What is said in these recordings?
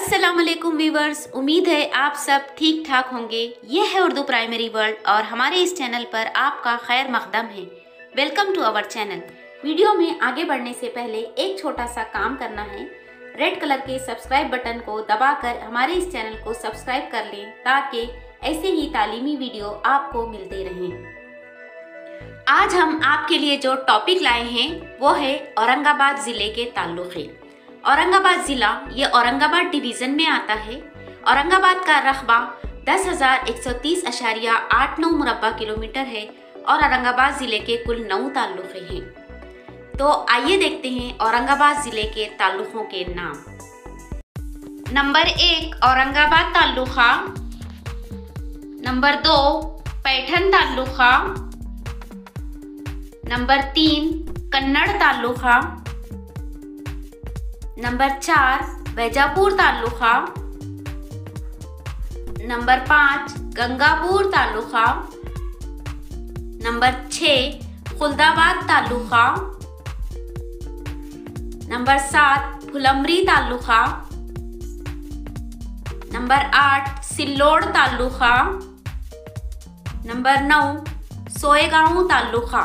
अस्सलाम वालेकुम व्यूवर्स, उम्मीद है आप सब ठीक ठाक होंगे। ये है उर्दू प्राइमरी वर्ल्ड और हमारे इस चैनल पर आपका खैर मकदम है। Welcome to our channel. Video में आगे बढ़ने से पहले एक छोटा सा काम करना है। रेड कलर के सब्सक्राइब बटन को दबाकर हमारे इस चैनल को सब्सक्राइब कर लें ताकि ऐसे ही तालीमी वीडियो आपको मिलते रहें। आज हम आपके लिए जो टॉपिक लाए हैं वो है औरंगाबाद ज़िले के ताल्लुक़े। औरंगाबाद ज़िला ये औरंगाबाद डिवीज़न में आता है। औरंगाबाद का रकबा 10,130.89 मुरब्बा किलोमीटर है और औरंगाबाद ज़िले के कुल 9 ताल्लुक़े हैं। तो आइए देखते हैं औरंगाबाद ज़िले के ताल्लुक़ों के नाम। नंबर 1 औरंगाबाद ताल्लुक़ा, नंबर 2 पैठन ताल्लुक़ा, नंबर 3 कन्नड़ ताल्लुक़ा, नंबर 4 वैजापुर ताल्लुक़ा, नंबर 5 गंगापुर ताल्लुक़ा, नंबर 6 खुलदाबाद ताल्लुक़ा, नंबर 7 फुलंब्री ताल्लुक़ा, नंबर 8 सिल्लोड ताल्लुक़ा, नंबर 9 सोएगांव ताल्लुक़ा।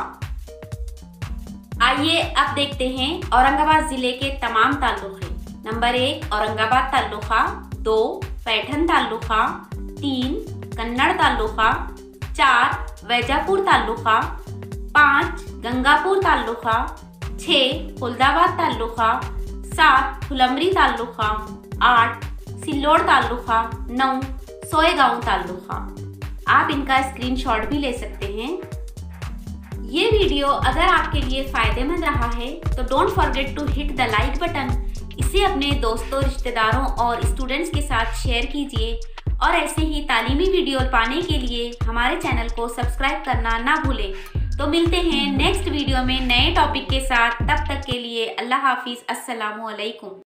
आइए अब देखते हैं औरंगाबाद ज़िले के तमाम ताल्लुक़े। नंबर 1 औरंगाबाद ताल्लुक़ा, 2 पैठन ताल्लुक़ा, 3 कन्नड़ ताल्लुक़ा, 4 वैजापुर ताल्लुक़ा, 5 गंगापुर ताल्लुक़ा, 6 खुलदाबाद ताल्लुक़ा, 7 फुलंब्री ताल्लुक़ा, 8 सिल्लोड ताल्लुक़ा, 9 सोएगांव ताल्लुक़ा। आप इनका स्क्रीनशॉट भी ले सकते हैं। ये वीडियो अगर आपके लिए फ़ायदेमंद रहा है तो don't forget to hit the like button. इसे अपने दोस्तों, रिश्तेदारों और स्टूडेंट्स के साथ शेयर कीजिए और ऐसे ही तालीमी वीडियो पाने के लिए हमारे चैनल को सब्सक्राइब करना ना भूलें। तो मिलते हैं नेक्स्ट वीडियो में नए टॉपिक के साथ। तब तक के लिए अल्लाह हाफिज़, अस्सलामु अलैकुम।